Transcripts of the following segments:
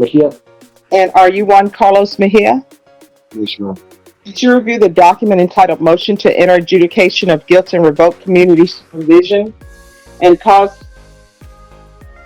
Mejia? And are you one Carlos Mejia? Yes, ma'am. Did you review the document entitled Motion to Enter Adjudication of Guilt and Revoke Community Supervision and cause?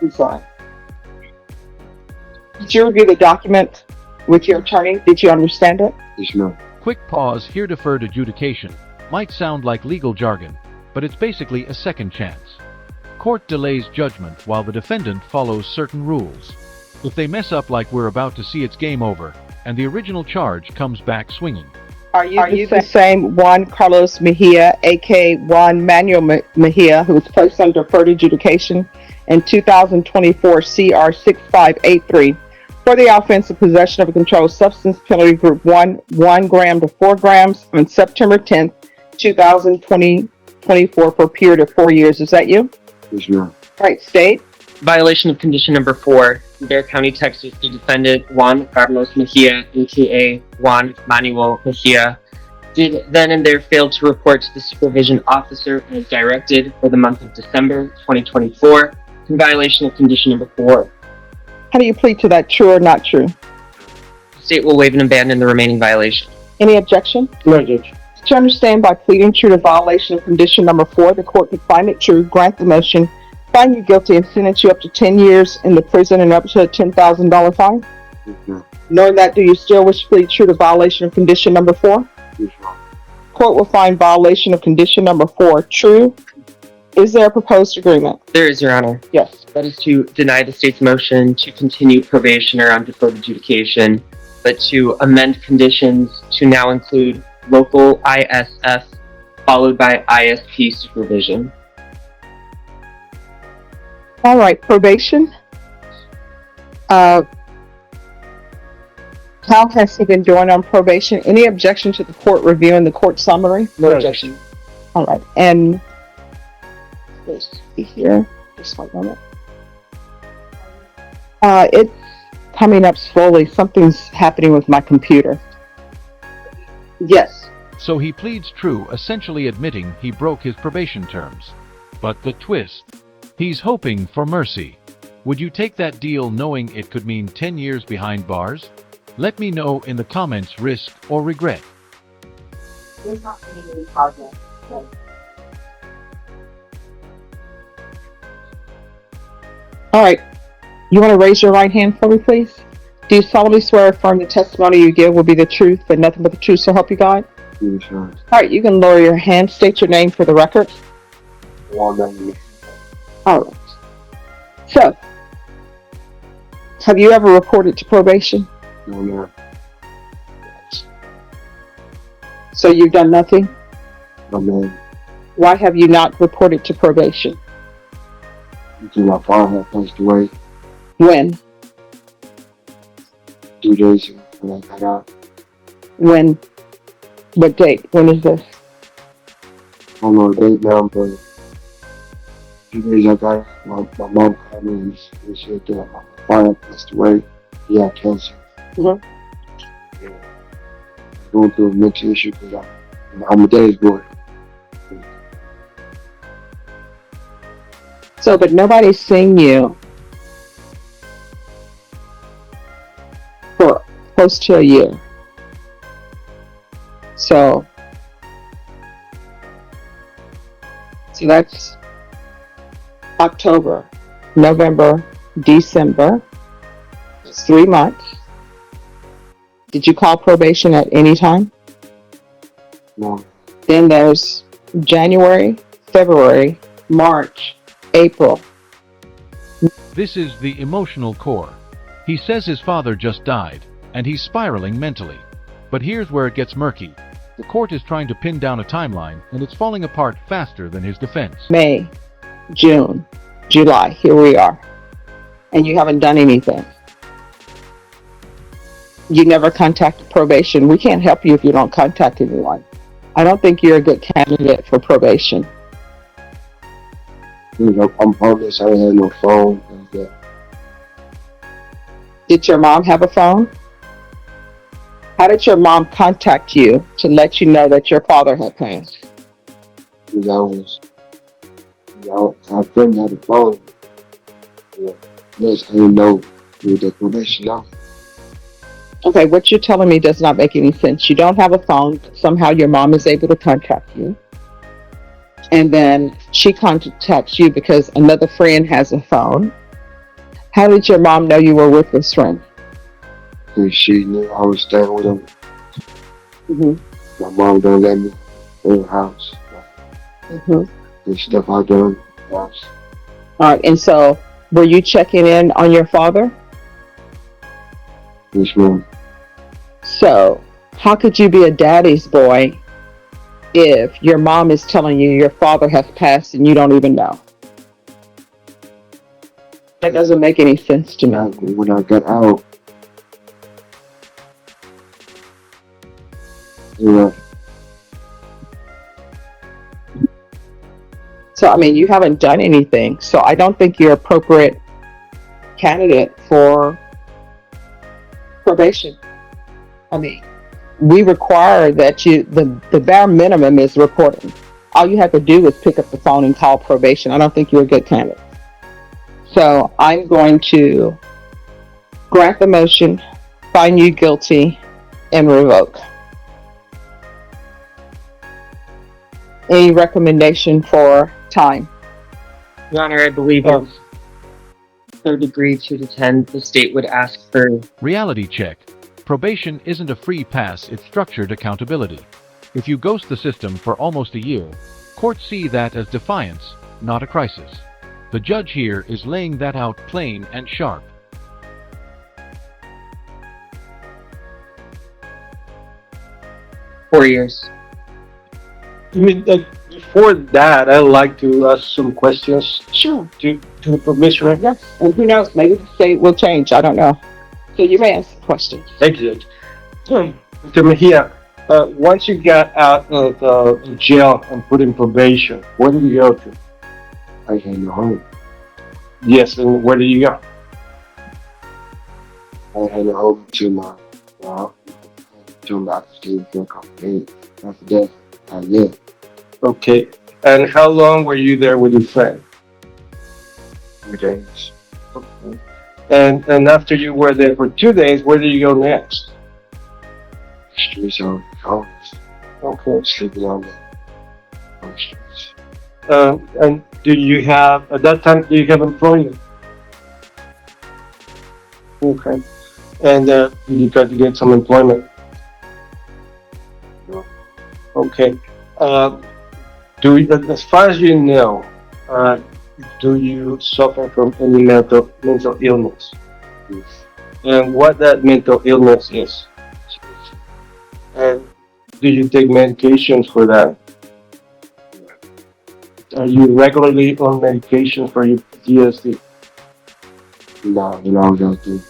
I'm sorry. Did you review the document with your attorney? Did you understand it? Yes, ma'am. Quick pause. Here, deferred adjudication might sound like legal jargon, but it's basically a second chance. Court delays judgment while the defendant follows certain rules. If they mess up like we're about to see, it's game over, and the original charge comes back swinging. Are you the same Juan Carlos Mejia, aka Juan Manuel Mejia, who was placed under deferred adjudication in 2024 CR 6583 for the offense of possession of a controlled substance, penalty group 1 gram to 4 grams on September 10th, 2024 for a period of 4 years? Is that you? Yes, ma'am. Right, state. Violation of condition number 4. Dare County, Texas, the defendant Juan Carlos Mejia, aka Juan Manuel Mejia, did then and there fail to report to the supervision officer as directed for the month of December 2024 in violation of condition number 4. How do you plead to that, true or not true? The state will waive and abandon the remaining violation. Any objection? No, Judge. To understand, by pleading true to violation of condition number 4, the court could find it true, grant the motion, find you guilty, and sentence you up to 10 years in the prison and up to a $10,000 fine. Yes, ma'am. Knowing that, do you still wish to plead true to violation of condition number 4? Yes, ma'am. Court will find violation of condition number 4 true. Is there a proposed agreement? There is, Your Honor. Yes. That is to deny the state's motion to continue probationer on deferred adjudication, but to amend conditions to now include local ISS followed by ISP supervision. All right, probation. How has he been doing on probation? Any objection to the court reviewing the court summary? No objection. All right, and let's see here. Just 1 moment. It's coming up slowly. Something's happening with my computer. Yes. So he pleads true, essentially admitting he broke his probation terms. But the twist, he's hoping for mercy. Would you take that deal knowing it could mean 10 years behind bars? Let me know in the comments, risk or regret. There's not any progress. All right. You want to raise your right hand for me, please? Do you solemnly swear or affirm the testimony you give will be the truth, but nothing but the truth, so help you God? Yes, ma'am. All right, you can lower your hand. State your name for the record. Juan Manuel. All right. So, have you ever reported to probation? No, ma'am. So you've done nothing? No, ma'am. Why have you not reported to probation? Because my father had passed away When? 2 days ago when I got out. When? What date? When is this? I don't know the date now, but 2 days I got out, my mom called me and said that my father passed away. He had cancer. Mhm. Yeah. Going through a mental issue because I'm a daddy's boy. So, but nobody's seen you for close to a year. So that's October, November, December. It's 3 months. Did you call probation at any time? No. Then there's January, February, March, April. This is the emotional core. He says his father just died, and he's spiraling mentally. But here's where it gets murky. The court is trying to pin down a timeline, and it's falling apart faster than his defense. May, June, July, here we are. And you haven't done anything. You never contacted probation. We can't help you if you don't contact anyone. I don't think you're a good candidate for probation. I'm homeless. I ain't had no phone. Like that. Did your mom have a phone? How did your mom contact you to let you know that your father had passed? Because I couldn't have a phone. Yeah. Yes, I didn't know with the probation now. Okay, what you're telling me does not make any sense. You don't have a phone, but somehow your mom is able to contact you. And then she contacts you because another friend has a phone. How did your mom know you were with this friend? And she knew I was staying with him. Mm-hmm. My mom don't let me in the house. Mm-hmm. The stuff I done. House. All right, and so were you checking in on your father? This one. So how could you be a daddy's boy if your mom is telling you your father has passed and you don't even know? That doesn't make any sense to me. When I got out, yeah, So, I mean, you haven't done anything. So, I don't think you're appropriate candidate for probation. I mean, we require that the bare minimum is reporting. All you have to do is pick up the phone and call probation. I don't think you're a good candidate. So, I'm going to grant the motion, find you guilty, and revoke. Any recommendation for time? Your Honor, I believe if third degree 2 to 10, the state would ask for Reality check. Probation isn't a free pass, it's structured accountability. If you ghost the system for almost a year, courts see that as defiance, not a crisis. The judge here is laying that out plain and sharp. four years. I mean, before that, I'd like to ask some questions Sure. to the commissioner. Yes. And who knows? Maybe the state will change. I don't know. So you may ask questions. Thank you, Judge. Mr. Mejia, once you got out of jail and put in probation, where did you go to? I came home. Yes, and where did you go? I had home to my student for a couple days. After that, I left. Okay. And how long were you there with your friend? 2 days. Okay. And after you were there for 2 days, where did you go next? Streets of homes. Okay. Sleeping on the streets. And do you have, at that time, do you have employment? Okay. And you try to get some employment? No. Okay. As far as you know, do you suffer from any mental illness? Yes. And what that mental illness is? And do you take medications for that? Are you regularly on medication for your PTSD? No, I was out there.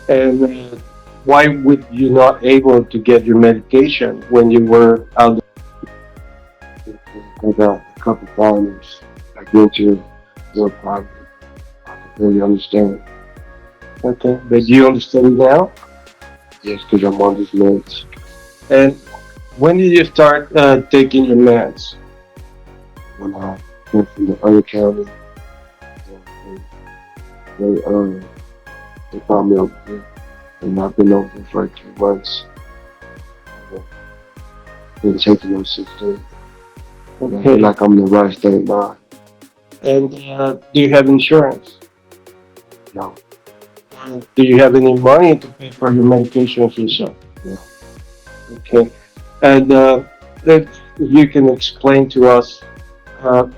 And why would you not able to get your medication when you were out there? I got a couple problems. I went to real problem. I can really understand. Okay, but do you understand now? Yes, because I'm on these meds. And when did you start taking your meds? When I went from the other county, they brought me over here. And I've been over here for 2 months. Been taking those 16. I Okay. feel like I'm in the right state of mind. And do you have insurance? No. Do you have any money to pay for your medications yourself? No. Okay. And if you can explain to us,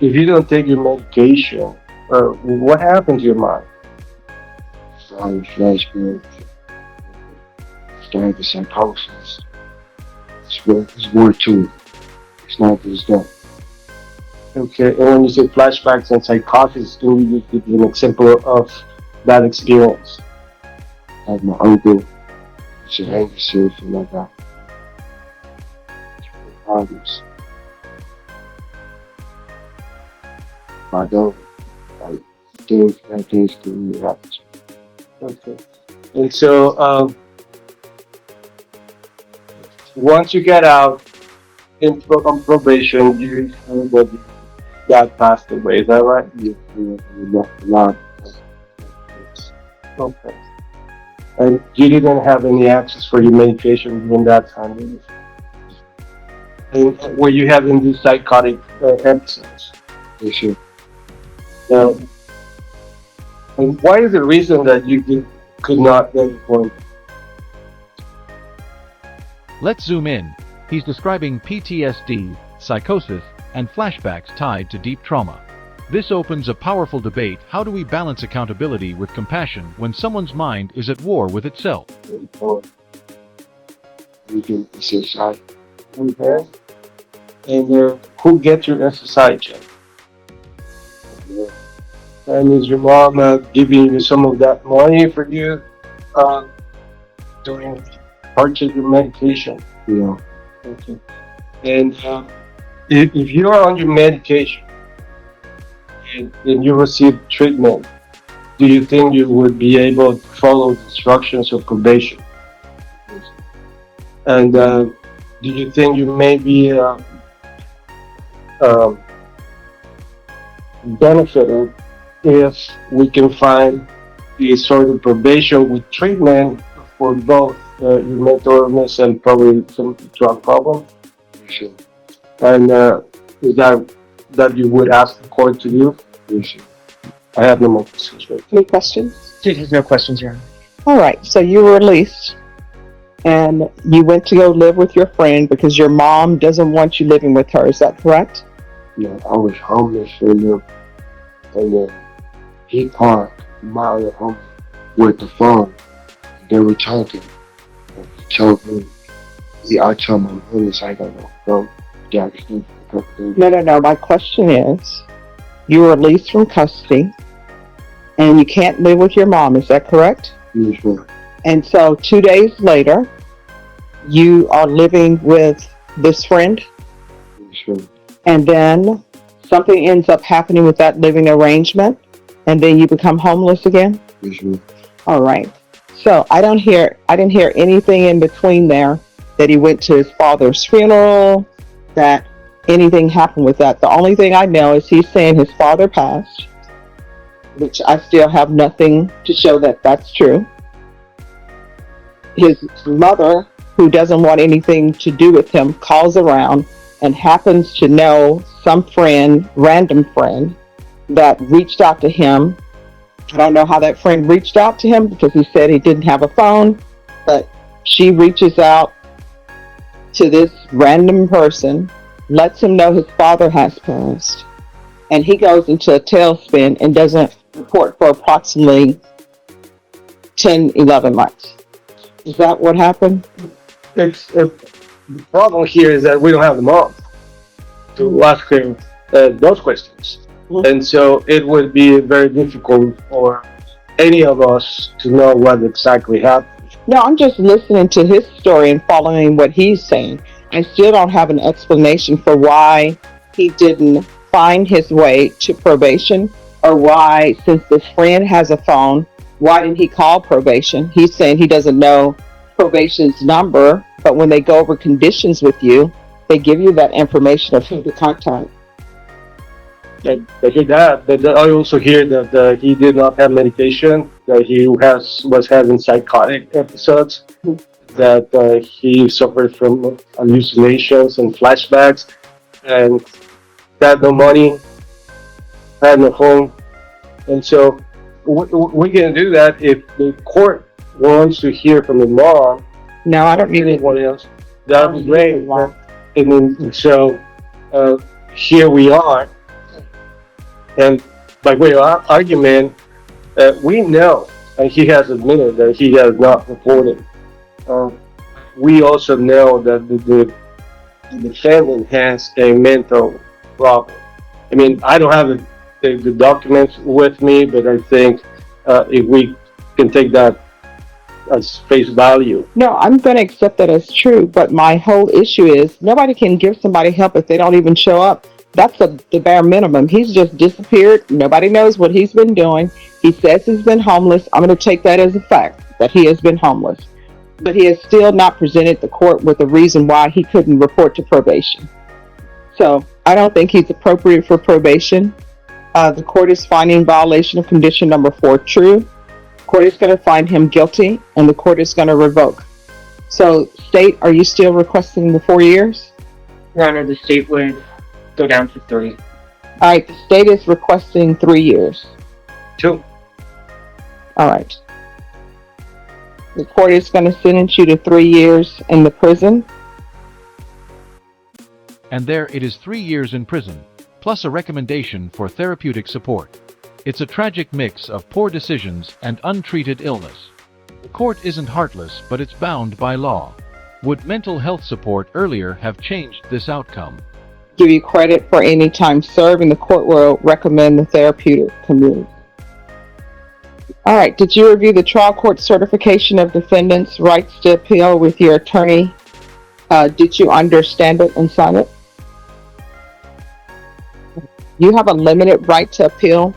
if you don't take your medication, what happened to your mind? Started flashbacks. Started the psychosis. It's more to it. It's not just that. Okay. And when you say flashbacks and psychosis, can you just give an example of that experience? Like my uncle, should hang himself and like that. Problems. I don't like things can really happen. Okay. And so, once you get out on probation, you heard that your dad passed away. Is that right? You left a lot. Okay. And you didn't have any access for your medication during that time. And were you having these psychotic episodes? Yes, sir. Now, and why is the reason that could not get employment? Let's zoom in. He's describing PTSD, psychosis, and flashbacks tied to deep trauma. This opens a powerful debate. How do we balance accountability with compassion when someone's mind is at war with itself? Or you can exercise. Okay. And who gets your SSI check? Yeah. And is your mom giving you some of that money for you doing purchase your medication? Yeah. Okay. And if you are on your medication and you receive treatment, do you think you would be able to follow the instructions of probation? And do you think you may be benefited if we can find a sort of probation with treatment for both your mental illness and probably some drug problem? Yes, sir. And is that you would ask the court to do? Yes, sir. I have no more questions. Right? Any questions? Chief has no questions, Your Honor. All right, so you were released and you went to go live with your friend because your mom doesn't want you living with her. Is that correct? Yeah, I was homeless for them, and then he parked my other home with the phone. They were talking. And he told me, I told my homeless I got no phone. Yeah, I still No. My question is, you were released from custody and you can't live with your mom. Is that correct? Yes, sir. And so 2 days later, you are living with this friend, Yes, sir. and then something ends up happening with that living arrangement, and then you become homeless again. Yes, sir. All right. So I didn't hear anything in between there that he went to his father's funeral, that anything happened with that. The only thing I know is he's saying his father passed, which I still have nothing to show that that's true. His mother, who doesn't want anything to do with him, calls around and happens to know some friend, random friend, that reached out to him. I don't know how that friend reached out to him because he said he didn't have a phone, but she reaches out to this random person, lets him know his father has passed, and he goes into a tailspin and doesn't report for approximately 10, 11 months. Is that what happened? The problem here is that we don't have the mom to ask him those questions. Mhm. And so it would be very difficult for any of us to know what exactly happened. No, I'm just listening to his story and following what he's saying. I still don't have an explanation for why he didn't find his way to probation, or why, since this friend has a phone, why didn't he call probation? He's saying he doesn't know probation's number, but when they go over conditions with you, they give you that information of who to contact. I hear that, but I also hear that he did not have medication, that he was having psychotic episodes, that he suffered from hallucinations and flashbacks, and had no money, had no home. And so we can do that if the court wants to hear from the mom. No, I don't need Anyone it. else? That would be great. And then, so here we are. And by way of argument, we know, and he has admitted that he has not reported. We also know that the defendant has a mental problem. I mean, I don't have the documents with me, but I think if we can take that as face value. No, I'm going to accept that as true, but my whole issue is nobody can give somebody help if they don't even show up. That's the bare minimum. He's just disappeared. Nobody knows what he's been doing. He says he's been homeless. I'm going to take that as a fact, that he has been homeless. But he has still not presented the court with a reason why he couldn't report to probation. So I don't think he's appropriate for probation. The court is finding violation of condition number 4 true. court is going to find him guilty and the court is going to revoke. So, state, are you still requesting the 4 years? Your Honor, the state would go down to 3. All right, the state is requesting 3 years. 2. All right. The court is going to sentence you to 3 years in the prison. And there it is, 3 years in prison, plus a recommendation for therapeutic support. It's a tragic mix of poor decisions and untreated illness. The court isn't heartless, but it's bound by law. Would mental health support earlier have changed this outcome? Give you credit for any time served, and the court will recommend the therapeutic community. All right, did you review the trial court certification of defendant's rights to appeal with your attorney? Did you understand it and sign it? You have a limited right to appeal.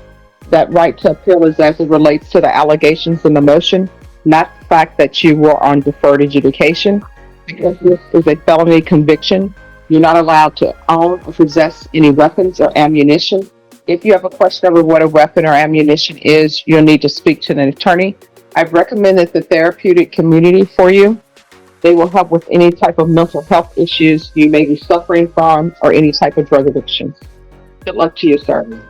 That right to appeal is as it relates to the allegations in the motion, not the fact that you were on deferred adjudication. Because this is a felony conviction, you're not allowed to own or possess any weapons or ammunition. If you have a question over what a weapon or ammunition is, you'll need to speak to an attorney. I've recommended the therapeutic community for you. They will help with any type of mental health issues you may be suffering from or any type of drug addiction. Good luck to you, sir.